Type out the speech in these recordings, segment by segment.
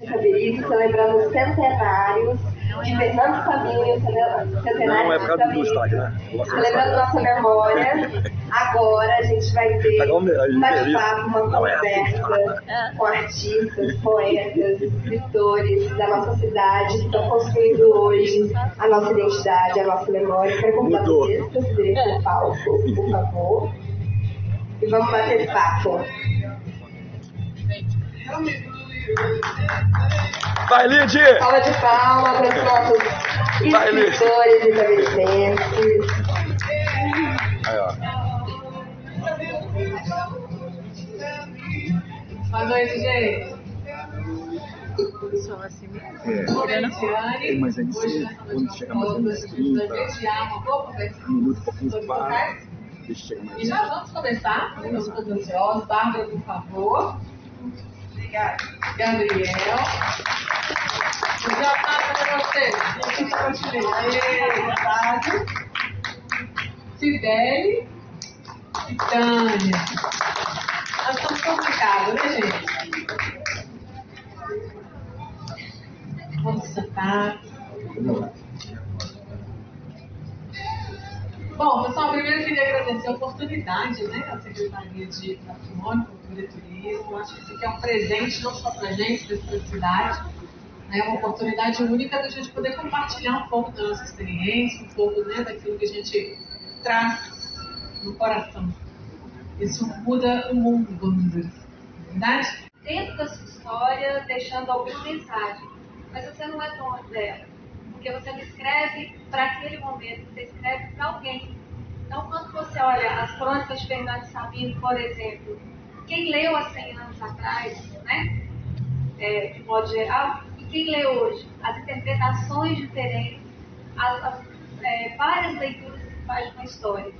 Fabrício, celebrando os centenários de Fernando Sabino, centenário de Fabrício, celebrando nossa memória. Agora a gente vai ter um bate-papo, uma conversa com artistas, poetas, escritores da nossa cidade que estão construindo hoje a nossa identidade, a nossa memória. Quero convidar vocês para subirem para o palco, por favor, e vamos bater papo. Vai, Lid! Salva de palmas para os nossos escritores e tabecenses. Aí, ó. Boa noite, gente. Só assim mesmo. Mas aí quando chega mais ou menos 30 minutos, pouquinho para. Deixa chegar mais. E já vamos começar. Estamos todos ansiosos. Bárbara, por favor. Obrigada. Gabriel. Já passa para vocês. Sibeli e Tânia. Nós estamos complicados, né, gente? Vamos sentar. Bom, pessoal, primeiro eu queria agradecer a oportunidade, né, da Secretaria de Patrimônio, Cultura e Turismo. Acho que isso aqui é um presente não só para a gente, mas para a cidade. É uma oportunidade única da gente poder compartilhar um pouco da nossa experiência, um pouco, né, daquilo que a gente traz no coração. Isso muda o mundo, vamos dizer assim. Verdade? Dentro da sua história, deixando alguma mensagem. Mas você não é dono dela. Porque você não escreve para aquele momento, você escreve para alguém. Então, quando você olha as crônicas de Fernando Sabino, por exemplo, quem leu há 100 anos atrás, né, de modo geral, e quem lê hoje, as interpretações diferentes, várias leituras que faz de uma história.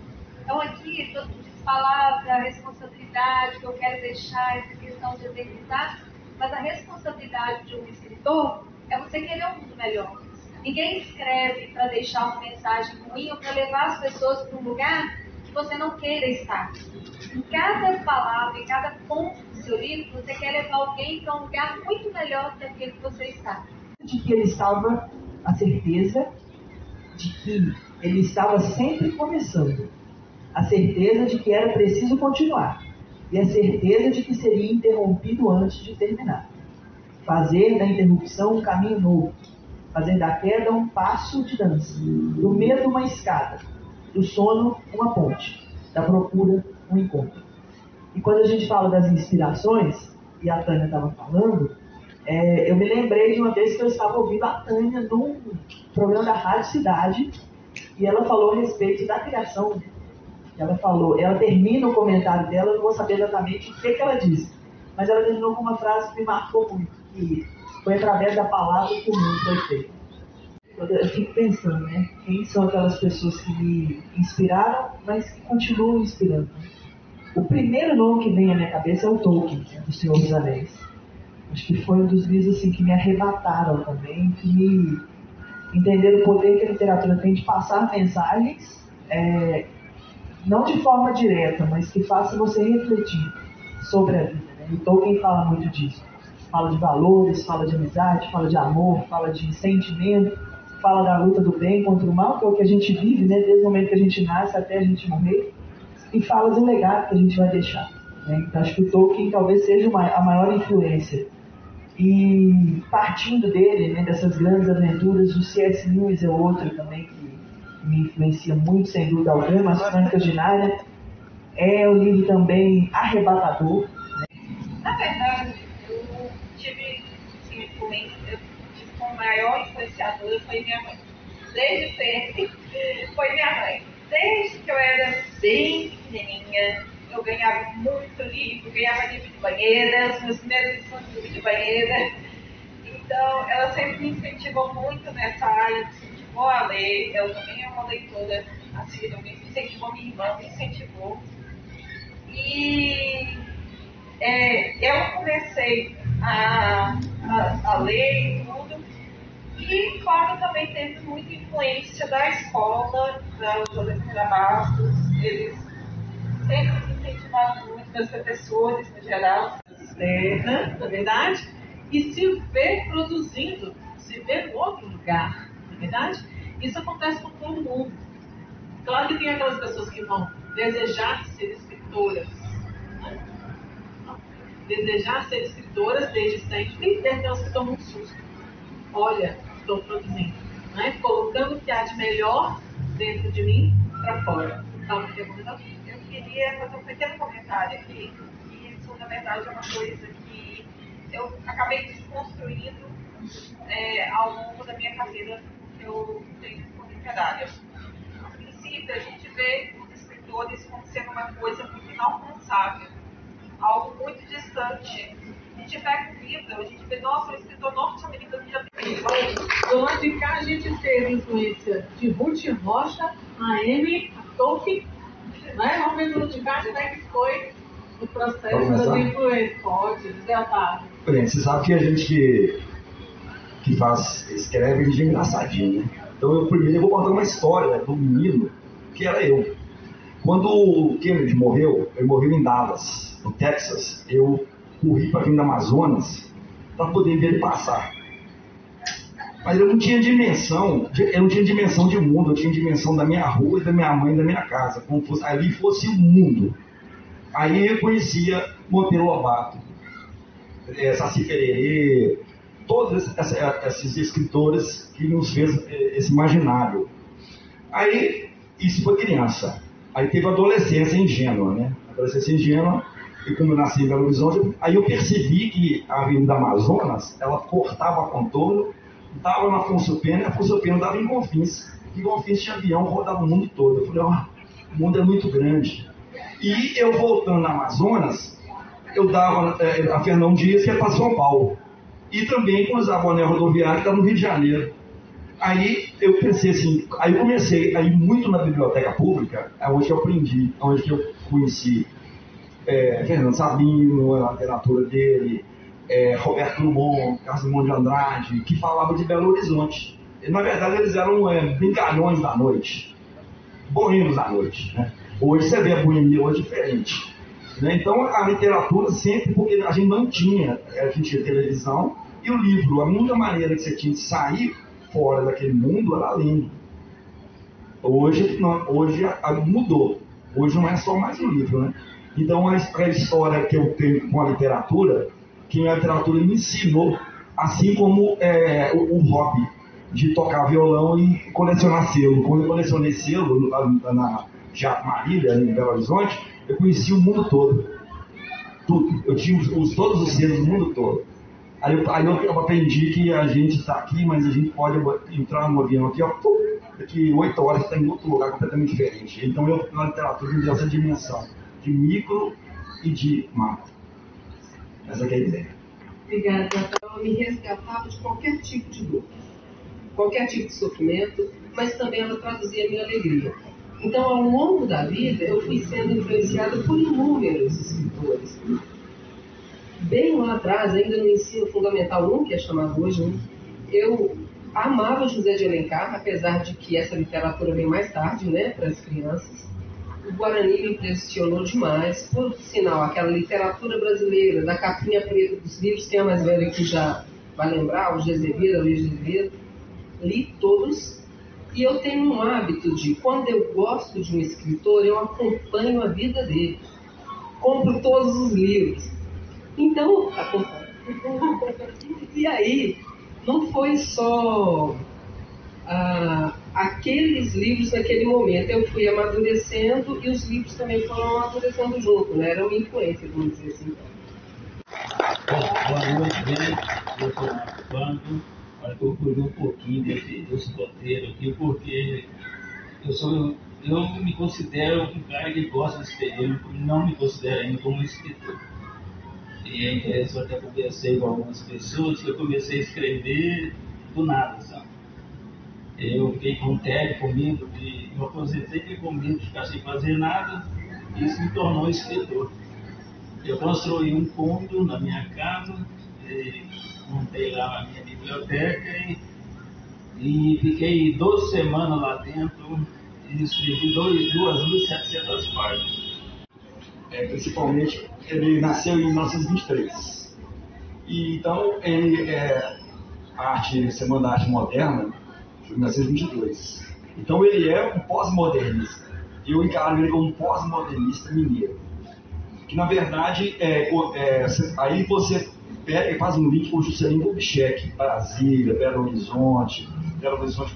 Então, aqui, todo mundo diz palavra, responsabilidade, que eu quero deixar essa questão de eternizar, mas a responsabilidade de um escritor é você querer um mundo melhor. Ninguém escreve para deixar uma mensagem ruim ou para levar as pessoas para um lugar que você não queira estar. Em cada palavra, em cada ponto do seu livro, você quer levar alguém para um lugar muito melhor do que aquele que você está. De que ele estava, a certeza de que ele estava sempre começando, a certeza de que era preciso continuar e a certeza de que seria interrompido antes de terminar. Fazer da interrupção um caminho novo, fazer da queda um passo de dança, do medo uma escada, do sono uma ponte, da procura um encontro. E quando a gente fala das inspirações, e a Tânia estava falando, eu me lembrei de uma vez que eu estava ouvindo a Tânia num programa da Rádio Cidade, e ela falou a respeito da criação. Ela termina o comentário dela, eu não vou saber exatamente o que ela disse, mas ela terminou com uma frase que me marcou muito, que foi através da palavra que o mundo foi feito. Eu fico pensando, né? Quem são aquelas pessoas que me inspiraram, mas que continuam inspirando? O primeiro nome que vem à minha cabeça é o Tolkien, do Senhor dos Anéis. Acho que foi um dos livros assim, que me arrebataram também, que me entenderam o poder que a literatura tem de passar mensagens, não de forma direta, mas que faça você refletir sobre a vida. Né? E Tolkien fala muito disso. Fala de valores, fala de amizade, fala de amor, fala de sentimento, fala da luta do bem contra o mal, que é o que a gente vive, né? Desde o momento que a gente nasce até a gente morrer, e fala do legado que a gente vai deixar. Né? Então acho que o Tolkien talvez seja a maior influência. E partindo dele, né, dessas grandes aventuras, o C.S. Lewis é outro também que me influencia muito, sem dúvida alguma. As Crônicas de Nárnia é um livro também arrebatador. Né? Na verdade, eu tive influência, o maior influenciador foi minha mãe. Desde sempre foi minha mãe. Desde que eu era bem pequenininha, eu ganhava muito livro, ganhava livro de banheira, os meus primeiros livros foram livro de banheira. Então, ela sempre me incentivou muito nessa área, me incentivou a ler. Eu também é uma leitora assídua, me incentivou, minha irmã me incentivou. E eu comecei a ler e tudo. E, claro, também teve muita influência da escola, da Alexandra Bastos. Eles sempre me incentivaram muito, meus professores, no geral. Na verdade? e se vê produzindo, se vê em outro lugar, não é verdade? Isso acontece com todo mundo. Claro que tem aquelas pessoas que vão desejar ser escritoras, né? Desejar ser escritoras desde sempre, e tem aquelas que tomam um susto. Olha, estou produzindo, né? Colocando o que há de melhor dentro de mim para fora. Tá me perguntando? Eu queria fazer um pequeno comentário aqui, que isso, na verdade, é uma coisa que eu acabei desconstruindo ao longo da minha carreira que eu tenho como literária. A princípio, a gente vê os escritores como sendo uma coisa muito inalcançável, algo muito distante. A gente pega um livro, a gente vê, nossa, um escritor norte-americano já tem. Do lado de cá, a gente teve influência de Ruth Rocha, a Amy, a Tolkien, né? Vamos ver do lado de cá como é que foi o processo das influências. Pode, Zé Otávio. Bem, você sabe que a gente que escreve, a gente é engraçadinho, né? Então, eu primeiro vou contar uma história do menino que era eu. Quando o Kennedy morreu, ele morreu em Dallas, no Texas. Eu corri para vir do Amazonas para poder ver ele passar. Mas eu não tinha dimensão de mundo, eu tinha dimensão da minha rua, e da minha mãe, e da minha casa, como fosse, ali fosse o mundo. Aí eu conhecia Monteiro Lobato, Saci Pererê, todos esses escritores que nos fez esse imaginário. Aí, isso foi criança. Aí teve a adolescência ingênua, né? Adolescência ingênua, e como eu nasci em Belo Horizonte, aí eu percebi que a Avenida Amazonas, ela cortava contorno, dava na Afonso Pena, e a Afonso Pena dava em Confins. E Confins tinha avião, rodava o mundo todo. Eu falei, o mundo é muito grande. E eu voltando na Amazonas, eu dava a Fernão Dias, que é para São Paulo. E também cruzava o anel rodoviário, que está no Rio de Janeiro. Aí eu pensei assim, aí eu comecei a ir muito na biblioteca pública, onde eu aprendi, onde eu conheci Fernando Sabino, a literatura dele, Roberto Drummond, Carlos Drummond de Andrade, que falava de Belo Horizonte. E, na verdade, eles eram brincalhões da noite, boêmios da noite, né? Hoje você vê a boemia hoje diferente, né? Então a literatura sempre, porque a gente não tinha, a gente tinha televisão e o livro, a única maneira que você tinha de sair fora daquele mundo era lendo. Hoje mudou, hoje não é só mais um livro, né? Então a história que eu tenho com a literatura, que a literatura me ensinou, assim como o hobby de tocar violão e colecionar selo. Quando eu colecionei selo na Teatro Marília, em Belo Horizonte, eu conheci o mundo todo. Tudo. Eu tinha todos os selos do mundo todo. Aí eu aprendi que a gente está aqui, mas a gente pode entrar no avião aqui, ó, daqui 8 horas está em outro lugar completamente diferente. Então na literatura me deu essa dimensão de micro e de macro. Essa é a ideia. Obrigada. Ela me resgatava de qualquer tipo de dor, qualquer tipo de sofrimento, mas também ela traduzia a minha alegria. Então, ao longo da vida, eu fui sendo influenciada por inúmeros escritores. Bem lá atrás, ainda no ensino fundamental 1, que é chamado hoje, eu amava José de Alencar, apesar de que essa literatura vem mais tarde, né, para as crianças. O Guarani me impressionou demais. Por sinal, aquela literatura brasileira, da capinha preta dos livros, quem é mais velho que já vai lembrar, o Azevedo, Luiz Azevedo, li todos. E eu tenho um hábito de, quando eu gosto de um escritor, eu acompanho a vida dele. Compro todos os livros. Então, e aí, não foi só aqueles livros naquele momento. Eu fui amadurecendo e os livros também foram amadurecendo junto, né? Era uma influência, vamos dizer assim. Boa noite, gente. Eu estou participando. Olha, eu fugir um pouquinho desse roteiro aqui, porque eu me considero um cara que gosta de escrever, não me considero ainda como escritor. E é interessante, eu conversei com algumas pessoas que eu comecei a escrever do nada, sabe? Eu fiquei com tédio, com medo de... Eu aposentei, fiquei com medo de ficar sem fazer nada, e isso me tornou escritor. Eu construí um cômodo na minha casa, montei lá a minha biblioteca e fiquei 12 semanas lá dentro e escrevi 2.700 páginas. Principalmente, ele nasceu em 1923. E, então, ele é Semana da Arte Moderna, de 1922. Então, ele é um pós-modernista. Eu encaro ele como um pós-modernista mineiro. Que, na verdade, aí você pega e faz um link com o Juscelino Kubitschek, Brasília, Belo Horizonte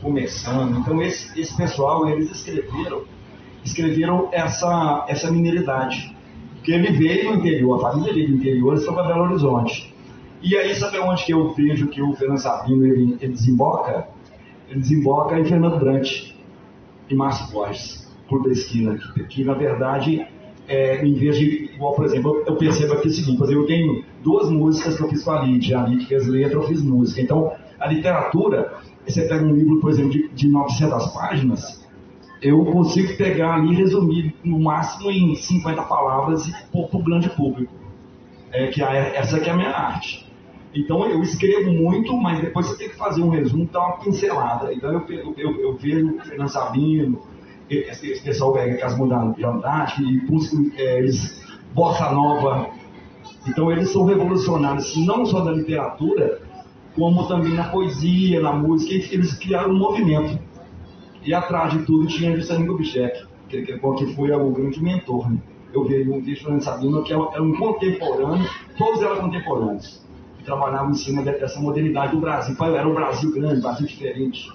começando. Então, esse pessoal, eles escreveram essa mineridade. Porque ele veio do interior, a família veio do interior, eles foram para Belo Horizonte. E aí, sabe onde que eu vejo que o Fernando Sabino ele desemboca? Ele desemboca em Fernando Brant, em Márcio Borges, Clube da Esquina, que na verdade, em vez de, igual, por exemplo, eu percebo aqui o seguinte, por exemplo, eu tenho 2 músicas que eu fiz com a Lídia fez letra, eu fiz música. Então, a literatura, você pega um livro, por exemplo, de 900 páginas, eu consigo pegar ali e resumir no máximo em 50 palavras e pôr para o grande público. Essa que é a minha arte. Então eu escrevo muito, mas depois você tem que fazer um resumo, dar uma pincelada. Então eu vejo o Fernando Sabino, esse pessoal que as mudaram de Andrade, eles bossa nova. Então eles são revolucionários, não só da literatura, como também na poesia, na música. Eles criaram um movimento. E atrás de tudo tinha Juscelino Kubitschek, que foi o grande mentor. Né? Eu vi um vídeo Fernando Sabino, que era um contemporâneo, todos eram contemporâneos. Trabalhavam em cima dessa modernidade do Brasil. Era um Brasil grande, um Brasil diferente.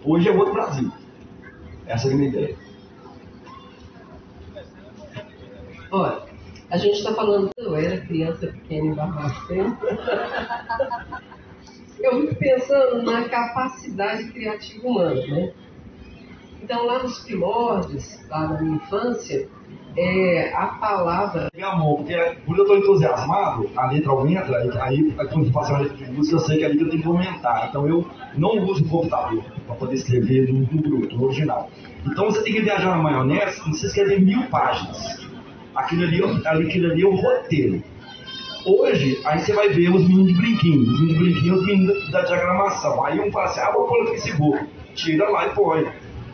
Hoje é outro Brasil. Essa é a minha ideia. Olha, a gente está falando, eu era criança pequena em Barbacena. Eu fico pensando na capacidade criativa humana, né? Então, lá nos primórdios, lá na minha infância, a palavra... Amor, porque quando eu estou entusiasmado, a letra aumenta, aí quando eu faço uma letra de música, eu sei que a letra tem que aumentar. Então eu não uso o computador para poder escrever no bruto, no original. Então você tem que viajar na maionese e você escrever 1000 páginas. Aquilo ali é o roteiro. Hoje, aí você vai ver os meninos de brinquinho. Os meninos de brinquinho, os meninos da diagramação. Aí um fala assim, vou pôr no Facebook. Tira lá e põe.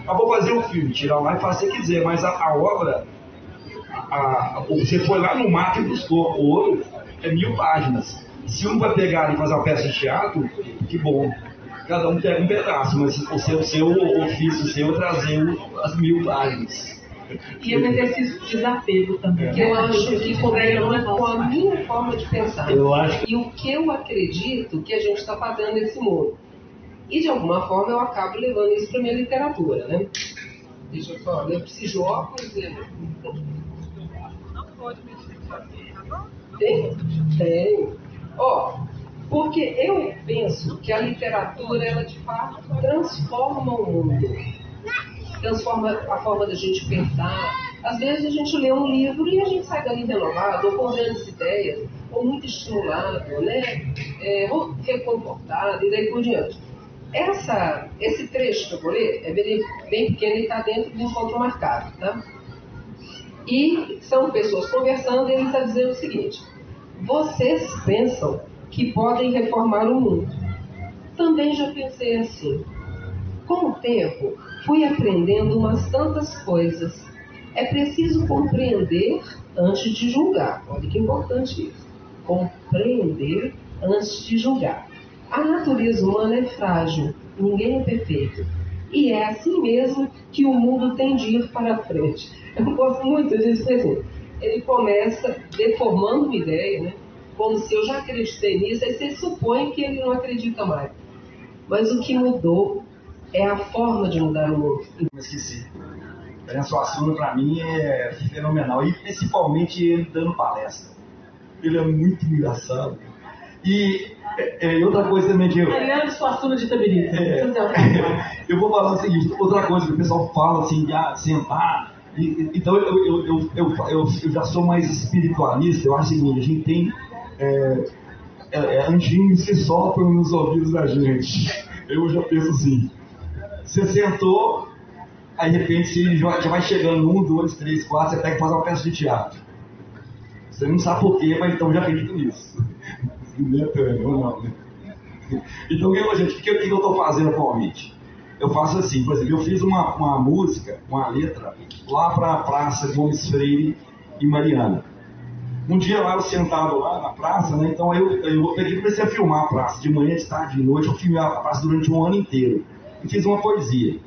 Vou fazer um filme, tira lá e faz o que você quiser. Mas a obra... você foi lá no mato e buscou. O ouro é 1000 páginas. Se um vai pegar e fazer uma peça de teatro, que bom. Cada um pega um pedaço, mas o seu ofício, o seu trazer as 1000 páginas. E é um exercício de desapego também. Que eu acho que combina muito com a minha forma de pensar. E o que eu acredito que a gente está fazendo nesse mundo. E de alguma forma eu acabo levando isso para minha literatura, né? Deixa eu só, eu preciso de óculos e... Não pode mexer sozinho, tá bom? Tenho. Porque eu penso que a literatura, ela de fato transforma o mundo. Transforma a forma da gente pensar. Às vezes a gente lê um livro e a gente sai dali renovado, ou com grandes ideias, ou muito estimulado, né? Ou reconfortado, e daí por diante. Esse trecho que eu vou ler é bem pequeno e está dentro do encontro marcado, tá? E são pessoas conversando e ele está dizendo o seguinte: vocês pensam que podem reformar o mundo. Também já pensei assim. Com o tempo, fui aprendendo umas tantas coisas. É preciso compreender antes de julgar. Olha que importante isso. Compreender antes de julgar. A natureza humana é frágil, ninguém é perfeito. E é assim mesmo que o mundo tem de ir para frente. Eu gosto muito disso, assim. Ele começa deformando uma ideia, né? Como se eu já acreditei nisso, aí você supõe que ele não acredita mais. Mas o que mudou é a forma de mudar o mundo. Eu esqueci. O Assuna, para mim, é fenomenal. E principalmente ele dando palestra. Ele é muito engraçado. E outra coisa também que eu... Ariano Suassuna de Itabirito. Eu vou falar o seguinte, outra coisa que o pessoal fala assim, de sentar. Então eu já sou mais espiritualista. Eu acho o seguinte, a gente tem anjinhos que sopram nos ouvidos da gente. Eu já penso assim, você sentou, aí de repente você já vai chegando 1, 2, 3, 4, você pega e faz uma peça de teatro. Você não sabe porquê, mas então já acredito nisso. Não. Então, gente, o que eu estou fazendo atualmente? Eu faço assim, por exemplo, eu fiz uma música, uma letra, lá para a Praça Gomes Freire, em Mariana. Um dia lá eu sentado lá na praça, né? Então eu peguei e comecei a filmar a praça, de manhã, de tarde, de noite. Eu filmei a praça durante um ano inteiro. E fiz uma poesia.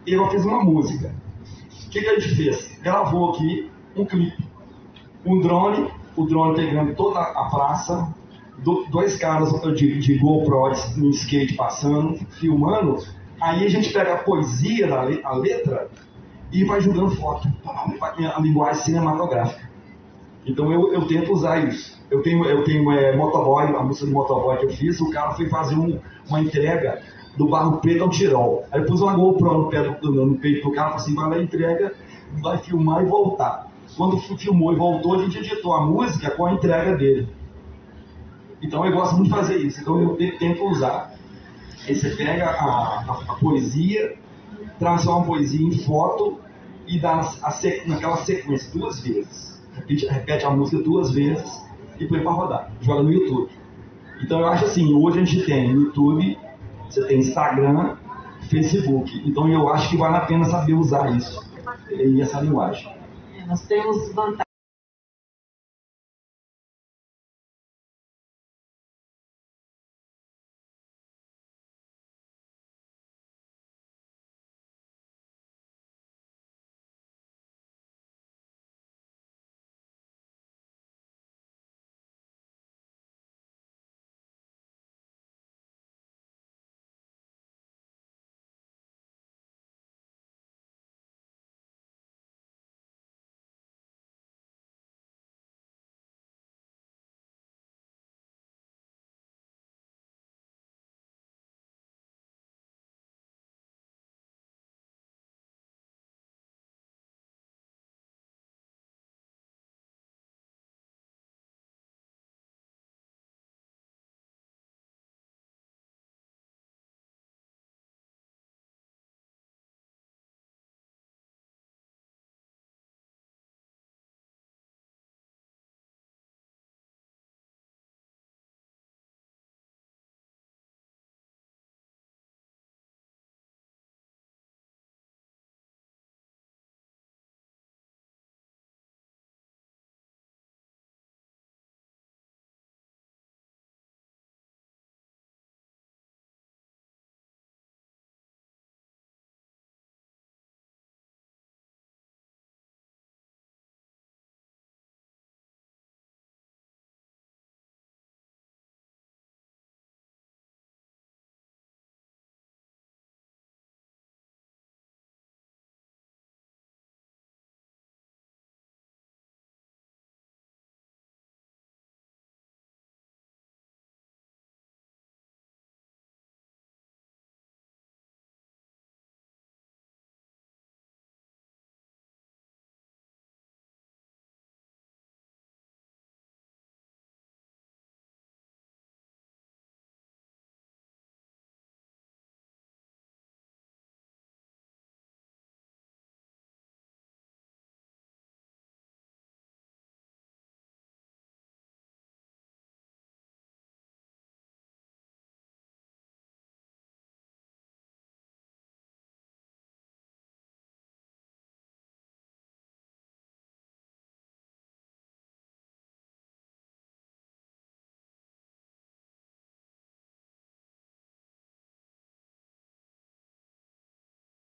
E eu fiz uma música. O que a gente fez? Gravou aqui um clipe. O drone pegando toda a praça, dois caras de GoPro no skate passando, filmando. Aí a gente pega a poesia, a letra, e vai jogando foto. A linguagem cinematográfica. Então eu tento usar isso. Eu tenho Motoboy, a música do Motoboy que eu fiz, o cara foi fazer uma entrega do Barro Preto ao Tirol. Aí eu pus uma GoPro no peito do cara, assim, vai lá, entrega, vai filmar e voltar. Quando filmou e voltou, a gente editou a música com a entrega dele. Então eu gosto muito de fazer isso. Então eu tento usar. Aí você pega a poesia, transforma a poesia em foto e dá naquela sequência 2 vezes. Repete a música 2 vezes e põe para rodar. Joga no YouTube. Então eu acho assim, hoje a gente tem YouTube, você tem Instagram, Facebook. Então eu acho que vale a pena saber usar isso e essa linguagem. Nós temos vantagens.